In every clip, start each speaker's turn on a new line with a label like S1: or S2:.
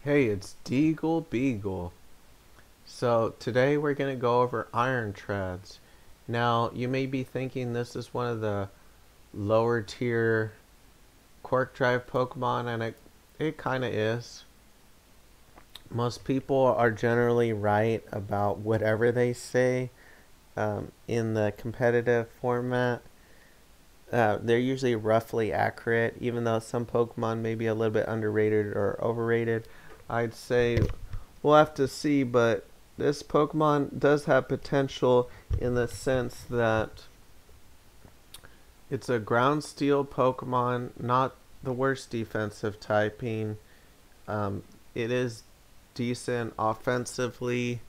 S1: Hey, it's DeagleBeagle. So today we're going to go over iron treads. Now, you may be thinking this is one of the lower tier Quark Drive Pokemon, and it kind of is. Most people are generally right about whatever they say in the competitive format. They're usually roughly accurate, even though some Pokemon may be a little bit underrated or overrated. I'd say we'll have to see, but this Pokemon does have potential in the sense that it's a ground steel Pokemon, not the worst defensive typing. It is decent offensively.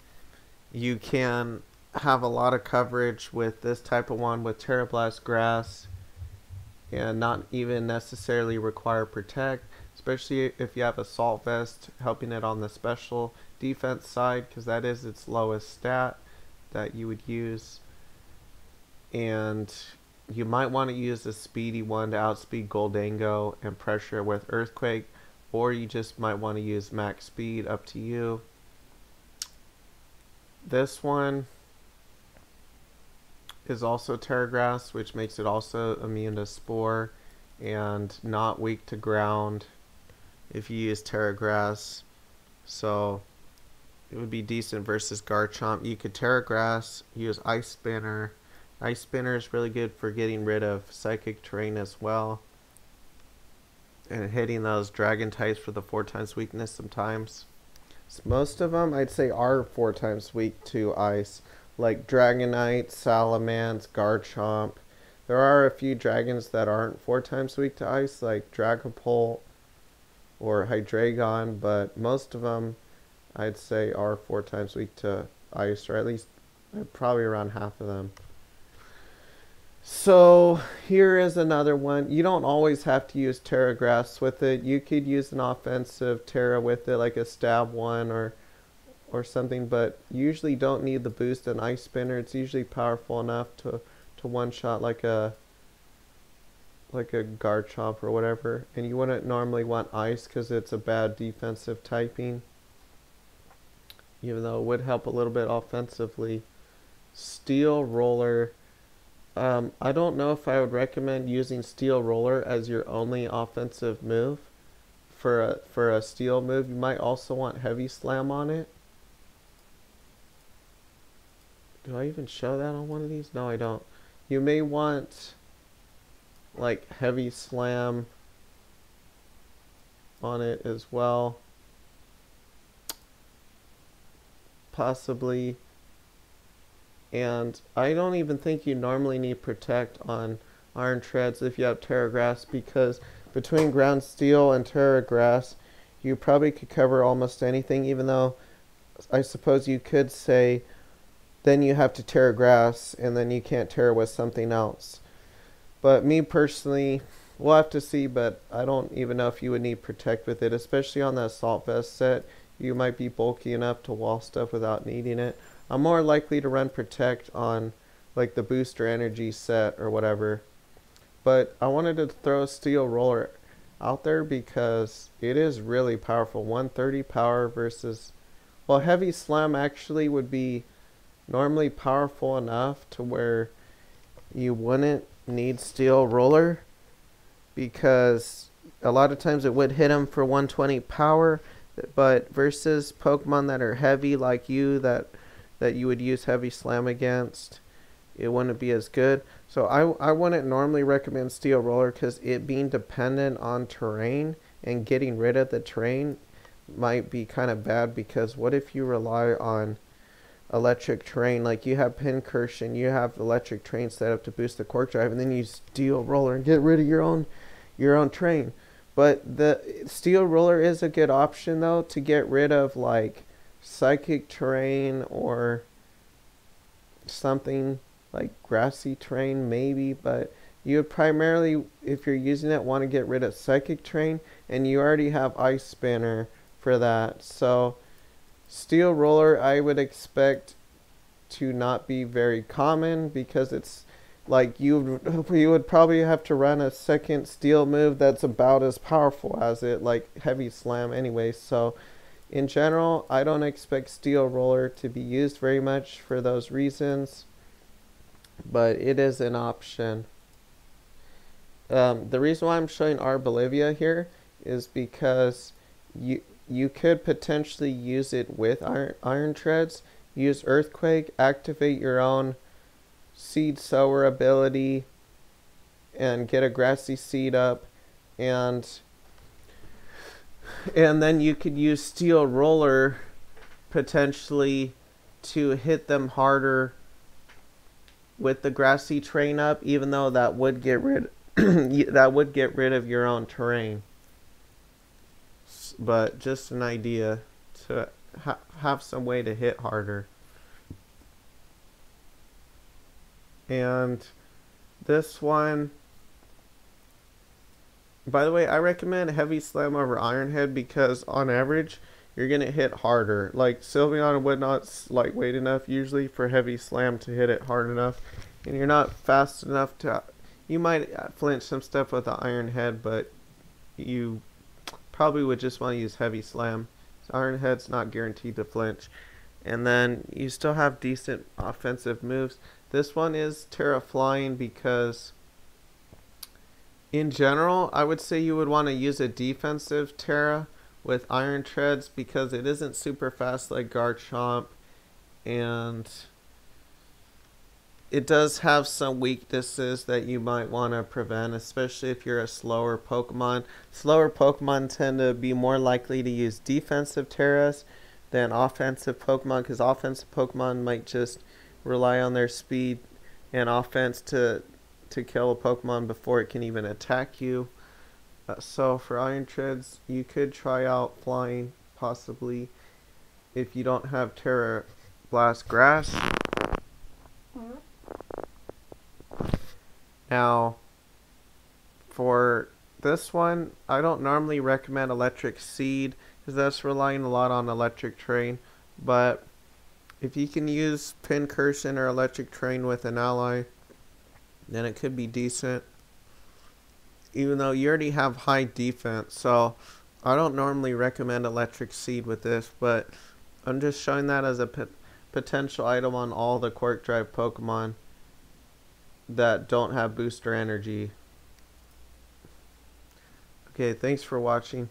S1: You can have a lot of coverage with this type of one with Terra Blast Grass and not even necessarily require protect, especially if you have Assault Vest helping it on the special defense side, because that is its lowest stat that you would use. And you might want to use a speedy one to outspeed Goldango and pressure with Earthquake, or you just might want to use max speed, up to you. This one is also Terra Grass, which makes it also immune to Spore and not weak to ground if you use Terra Grass. So it would be decent versus Garchomp. You could Terra Grass, use Ice Spinner. Ice Spinner is really good for getting rid of Psychic Terrain as well, and hitting those Dragon types for the 4 times weakness sometimes. So most of them I'd say are 4 times weak to Ice, like Dragonite, Salamence, Garchomp. There are a few dragons that aren't 4 times weak to Ice, like Dragapult or Hydreigon, but most of them I'd say are 4 times weak to Ice, or at least probably around half of them. So here is another one. You don't always have to use Terra Grass with it. You could use an offensive Terra with it, like a Stab one or something, but you usually don't need the boost in Ice Spinner. It's usually powerful enough to one shot like a Garchomp or whatever, and you wouldn't normally want Ice because it's a bad defensive typing, even though it would help a little bit offensively. Steel Roller. I don't know if I would recommend using Steel Roller as your only offensive move. For a steel move, you might also want Heavy Slam on it. Do I even show that on one of these? No, I don't. You may want like Heavy Slam on it as well, possibly. And I don't even think you normally need Protect on Iron Treads if you have Terra Grass, because between Ground Steel and Terra Grass, you probably could cover almost anything, even though I suppose you could say then you have to Terra Grass and then you can't Terra with something else. But me personally, we'll have to see, but I don't even know if you would need Protect with it, especially on the Assault Vest set. You might be bulky enough to wall stuff without needing it. I'm more likely to run Protect on like the Booster Energy set or whatever. But I wanted to throw Steel Roller out there because it is really powerful. 130 power versus, well, Heavy Slam actually would be normally powerful enough to where you wouldn't need Steel Roller, because a lot of times it would hit him for 120 power, but versus Pokemon that are heavy like you, that you would use Heavy Slam against, it wouldn't be as good. So I wouldn't normally recommend Steel Roller, because it being dependent on terrain and getting rid of the terrain might be kind of bad, because what if you rely on electric terrain, like you have Pincursion, you have electric terrain set up to boost the Quark Drive, and then you Steel Roller and get rid of your own terrain. But the Steel Roller is a good option though to get rid of like Psychic Terrain or something like grassy terrain maybe, but you would primarily, if you're using it, want to get rid of Psychic Terrain, and you already have Ice Spinner for that. So Steel Roller I would expect to not be very common, because it's like you would probably have to run a second steel move that's about as powerful as it, like Heavy Slam anyway. So In general, I don't expect Steel Roller to be used very much for those reasons, but it is an option. The reason why I'm showing our Bolivia here is because you could potentially use it with iron treads. Use Earthquake, activate your own seed sower ability, and get a grassy seed up, and then you could use Steel Roller potentially to hit them harder with the grassy terrain up, even though that would get rid of your own terrain. But just an idea to have some way to hit harder. And this one, by the way, I recommend Heavy Slam over Iron Head because on average you're gonna hit harder. Like Sylveon and whatnot's lightweight enough usually for Heavy Slam to hit it hard enough, and you're not fast enough to. You might flinch some stuff with the Iron Head, but you probably would just want to use Heavy Slam. So Iron Head's not guaranteed to flinch. And then you still have decent offensive moves. This one is Terra Flying because in general, I would say you would want to use a defensive Terra with Iron Treads because it isn't super fast like Garchomp, and it does have some weaknesses that you might want to prevent, especially if you're a slower Pokemon. Slower Pokemon tend to be more likely to use defensive Terras than offensive Pokemon, because offensive Pokemon might just rely on their speed and offense to kill a Pokemon before it can even attack you. So for Iron Treads, you could try out Flying, possibly, if you don't have Terra Blast Grass. Now, for this one, I don't normally recommend Electric Seed because that's relying a lot on Electric Terrain, but if you can use Pincursion or Electric Terrain with an ally, then it could be decent, even though you already have high defense. So I don't normally recommend Electric Seed with this, but I'm just showing that as a potential item on all the Quark Drive Pokemon that don't have booster energy. Okay, thanks for watching.